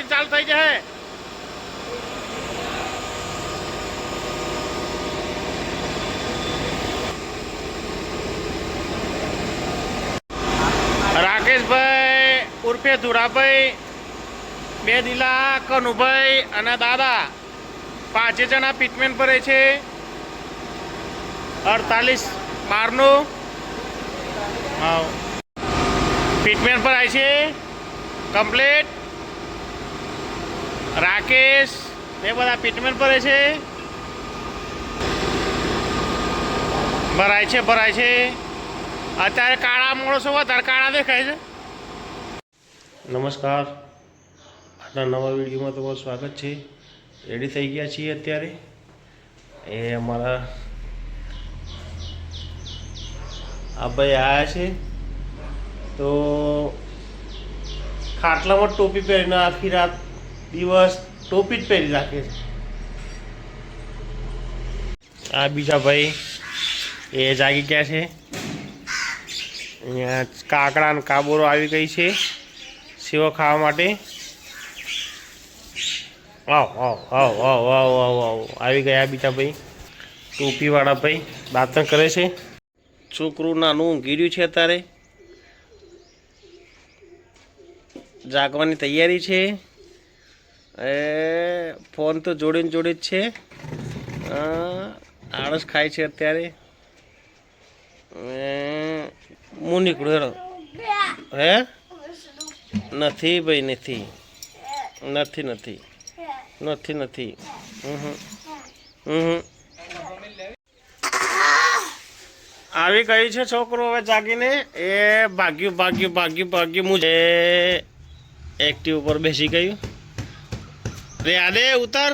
Machine चालू થઈ જાય। राकेशभाई उर्फे धुराभाई, बेदिला, कनुभाई અને દાદા પાંચે જણા પીટમેન્ટ ભરે છે। 48 12નું હા પીટમેન્ટ ભરાય છે કમ્પ્લીટ। રાકેશ એ બધા પીટમેન્ટ ભરે છે, ભરાય છે। અત્યારે કાળા માણસો વધારે કાળા દેખાય છે। નમસ્કાર, આજના નવા વિડીયોમાં તમારું સ્વાગત છે। રેડી થઈ ગયા છીએ અત્યારે। એ અમારા આ ભાઈ આવ્યા છે તો ખાટલામાં ટોપી પહેરીને આખી રાત દિવસ ટોપી જ પહેરી રાખે છે। આ બીજા ભાઈ એ જાગી ગયા છે। અહીંયા કાકડા અને કાબોરો આવી ગઈ છે સેવો ખાવા માટે। આવ આવ આવ આવ આવ આવ આવ આવી ગયા બીજા ભાઈ, ટોપીવાળા ભાઈ દાંતણ કરે છે। છોકરું નાનું ઊંઘી રહ્યું છે, અત્યારે જાગવાની તૈયારી છે। એ ફોન તો જોડે જ છે। આળસ ખાય છે અત્યારે। હું નીકળ્યો હે નથી ભાઈ, નથી આવી ગઈ છે છોકરો હવે જાગીને। એ ભાગ્યું મુજે એક્ટિવ ઉપર બેસી ગયું। રે આદે ઉતર,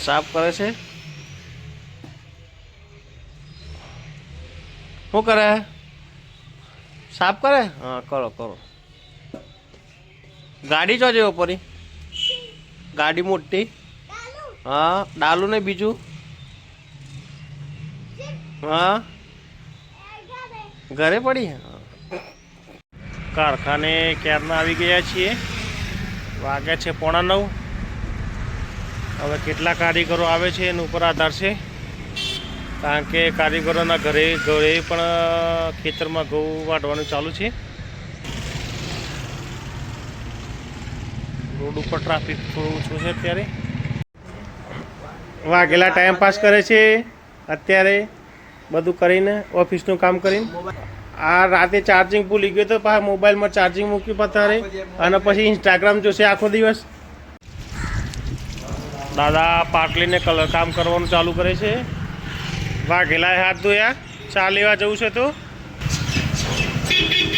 સાફ કરે છે। શું કરે? સાફ કરે? હા કરો। ગાડી જો જેવો પરી ગાડી મોટી, હા ડાલું ને બીજું, હા ઘરે પડી। કારખાને ક્યારના આવી ગયા છીએ, વાગ્યા છે 8:45। હવે કેટલા કારીગરો આવે છે એના ઉપર આધાર છે, કારણ કે કારીગરોના ઘરે પણ ખેતરમાં ઘઉં વાઢવાનું ચાલુ છે। રોડ ઉપર ટ્રાફિક થોડું ઓછું છે અત્યારે। વાઘેલા ટાઈમ પાસ કરે છે અત્યારે, બધું કરીને ઓફિસનું કામ કરીને। આ રાતે ચાર્જિંગ ભૂલી ગયો તો પાછા મોબાઈલમાં ચાર્જિંગ મૂક્યું પતારે, અને પછી ઇન્સ્ટાગ્રામ જોશે આખો દિવસ। દાદા પાટલીને કલર કામ કરવાનું ચાલુ કરે છે। વાઘેલાએ હાથ ધોયા, ચા લેવા જવું છે તો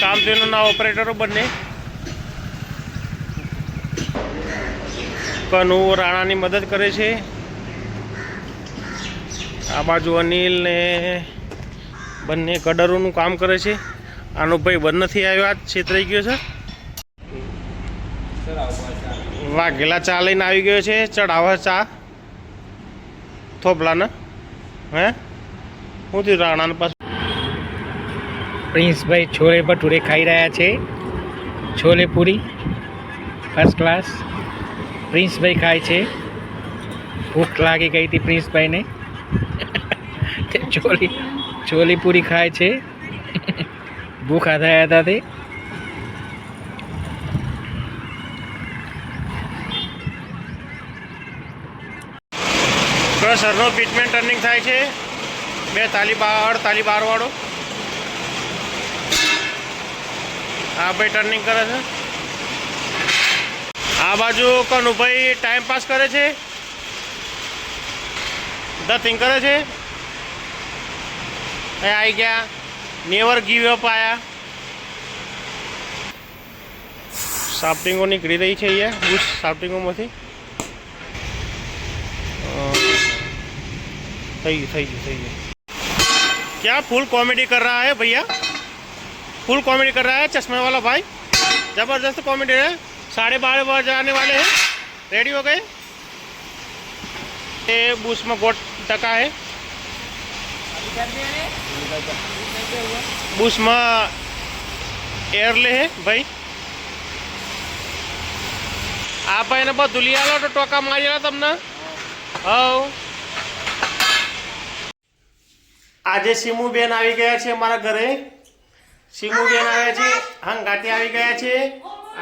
કામધેનુના ઓપરેટરો બંને। કનુ રાણાની મદદ કરે છે। આ બાજુ અનિલ ને બંને કડરોનું કામ કરે છે। આનો ભાઈ બંધ નથી આવ્યો, આજ છેતરાઈ ગયો છે। વાઘેલા ચા લઈને આવી ગયો છે, ચડાવે ચા થોભલાને। હે શું થયું રાણાને પાછું? પ્રિન્સભાઈ છોલે ભટુરે ખાઈ રહ્યા છે, છોલે પૂરી ફર્સ્ટ ક્લાસ પ્રિન્સભાઈ ખાય છે। ભૂખ લાગી ગઈ હતી પ્રિન્સભાઈને, છોલે પૂરી ખાય છે। ભૂખ આધાયા હતા તે। સરનો પીટમેન્ટ ટર્નિંગ થાય છે, 48 વાળો। આ ભાઈ ટર્નિંગ કરે છે। આ બાજુ કનુભાઈ ટાઈમ પાસ કરે છે, ધતિંગ કરે છે। એ આવી ગયા, નેવર ગીવ અપ આયા। સાફ્ટિંગો નીકળી રહી છે અહીંયા, બુશ સાફ્ટિંગોમાંથી થઈ ગયું। क्या फुल कॉमेडी कर रहा है भैया, फुल कॉमेडी कर रहा है चश्मे वाला भाई, जबरदस्त कॉमेडी है। 12:30 बजे आने वाले हैं, रेडी हो गए। ये बूस में गोट टका है, बूस में एयर ले है भाई। આ ભાઈને બધું લઈ આલો તો ટોકા મારી આલો તમને. હવ આજે સીમુબેન આવી ગયા છે મારા ઘરે. સીમુબેન આવ્યા છે, હંગાતે આવી ગયા છે.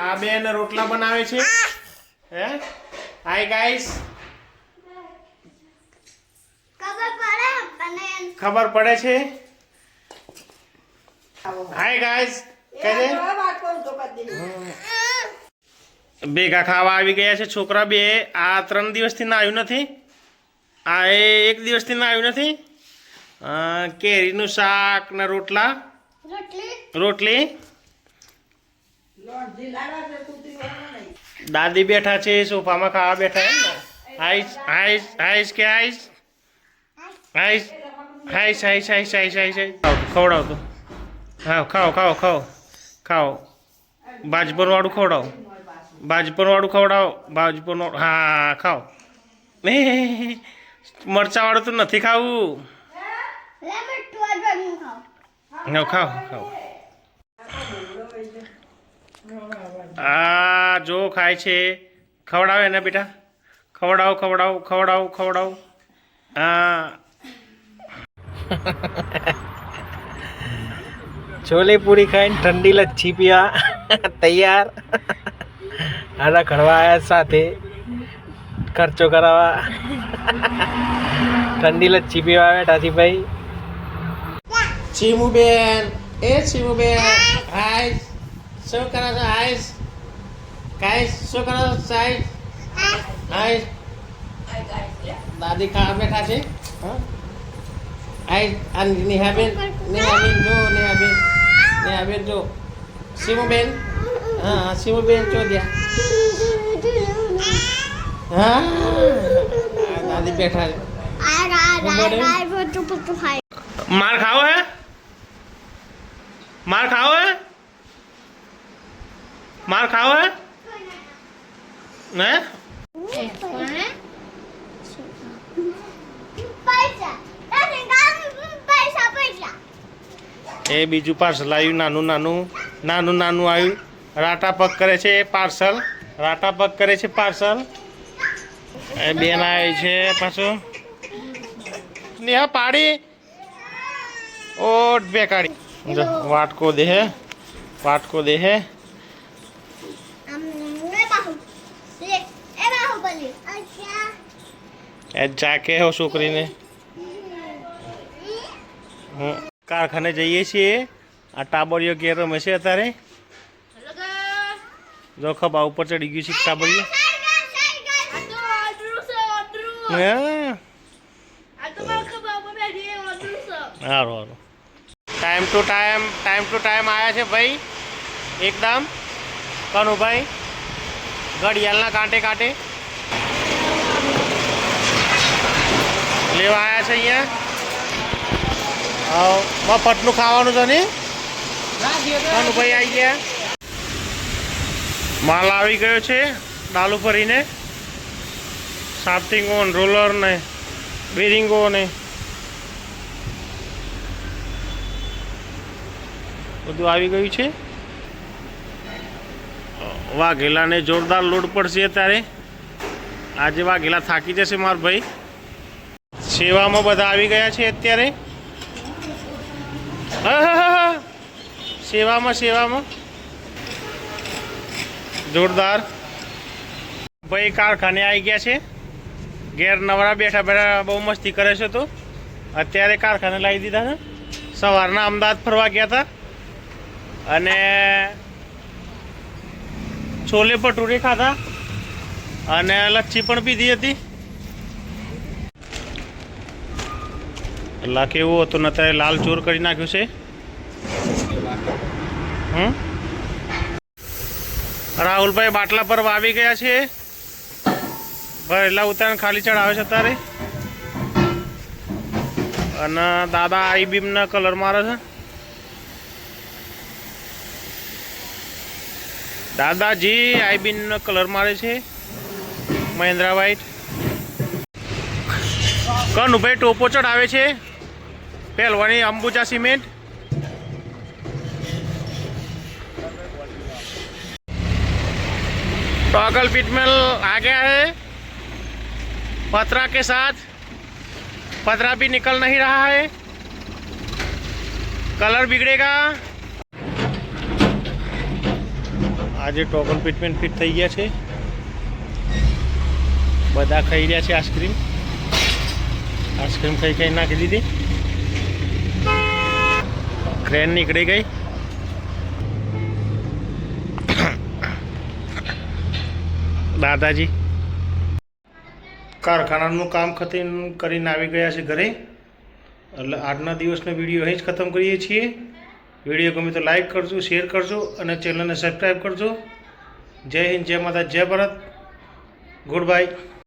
આ બેન રોટલા બનાવે છે. હે હાય ગાઈસ, ખબર પડે છે. હાય ગાઈસ કહે ભેગા ખાવા આવી ગયા છે છોકરા બે. આ 3 દિવસથી ના આવ્યું નથી. આ 1 દિવસથી ના આવ્યું નથી. કેરીનું શાક ને રોટલા રોટલી. દાદી બેઠા છે સોફામાં ખાવા બેઠા. આઈસ આઈસ આઈસ કે ice ice ice ice ice ice ice ખવડાવ તો. હા ખાઓ ખાઓ ખાઓ ખાઓ. બાજપર વાળું ખવડાવો, બાજપર વાળું ખવડાવો, બાજપર વાળું. હા ખાઓ. મરચા વાળું તો નથી ખાવું. ખાઓ ખાઓ. આ જો ખાય છે. ખવડાવે ને બેટા, ખવડાવો ખવડાવો ખવડાવો ખવડાવો. હા छोले पूरी खाઈને ઠંડી લચ્છી પીવા તૈયાર. આના ઘરવા આવ્યા સાથે ખર્ચો કરાવવા. ઠંડી લચ્છી પીવા બેઠા છે ભાઈ. ચીમુબેન, એ ચીમુબેન, હાય શું કરો છો? હાય ગાઈસ શું કરો છો? હાય દાદી ખાવા બેઠા છે. હાય આ નેહાબેન, નેહાબેન જો, નેહાબેન, નેહાબેન જો. સીમુબેન, હા સીમુબેન જો દ્યા. હા દાદી બેઠા છે. માર ખાવો હે? मार खाओ है? मार खाओ है? हैं? એ બીજું પાર્સલ આવ્યું. નાનું નાનું નાનું નાનું આવ્યું. રાટા પગ કરે છે પાર્સલ. રાટા પગ કરે છે પાર્સલ. એ બેન આવી છે પાછું. નેહા પાડી ઓટ બેકાડી. वाटको दे है, वाटको दे है. जाके हो छोकरी ने. कारखाने जाइए છીએ. આ ટાબરિયો ઘેર રમે છે અત્યારે. જો ખબા ઉપર ચડી ગયું છે ટાબરિયો. હારું હારું. टाइम टू टाइम आया है भाई एकदम. कनु भाई घड़ियालना कांटे कांटे लेवा आया है अँ मफतनु खावानुं छे ने. कनु भाई आई गया. माल आवी गयो छे डालू भरीने. साफ्टिंगो रोलर ने बेरिंगो ने બધું આવી ગયું છે. વાઘેલાને જોરદાર લોડ પડશે અત્યારે. આજે વાઘેલા થાકી જશે માર ભાઈ. સેવામાં બધા આવી ગયા છે અત્યારે. સેવામાં જોરદાર ભાઈ કારખાને આવી ગયા છે. ઘેર નવરા બેઠા બેઠા બહુ મસ્તી કરે છે. તો અત્યારે કારખાને લાવી દીધા છે. સવારના અમદાવાદ ફરવા ગયા હતા અને છોલે ભટુરે ખાધા અને લચ્છી પણ પીધી હતી. એટલે કેવું હતું ને અત્યારે લાલ ચોર કરી નાખ્યું છે. રાહુલભાઈ બાટલા પર આવી ગયા છે. ભરેલા ઉતારણ ખાલી ચડાવે છે અત્યારે. અને દાદા આઈ બીમના કલર મારે છે. દાદાજી આઈબીન કલર મારે છે મહેન્દ્રા વ્હાઈટ. કનુભાઈ ટોપો ચડાવે છે પહેલવાની અંબુજા સિમેન્ટ. टॉगल पिटमेल आ गया है पतरा के साथ। पतरा भी निकल नहीं रहा है, कलर बिगड़ेगा। आज टॉगल पिटमेल फिट થઈ ગયા છે, બધા ખાઈ રહ્યા છે આઈસ્ક્રીમ। આઈસ્ક્રીમ ખાઈ નાખી દીધી, ક્રેન નીકળી ગઈ। દાદાજી કારખાનાનું કામ ખતમ કરીને આવી ગયા છે ઘરે। એટલે આજના દિવસનો વિડીયો અહીં જ ખતમ કરીએ છીએ। વિડીયો ગમે તો લાઈક કરજો, શેર કરજો અને ચેનલને સબસ્ક્રાઈબ કરજો। જય હિન્દ, જય માતા, જય ભારત, ગુડ બાય।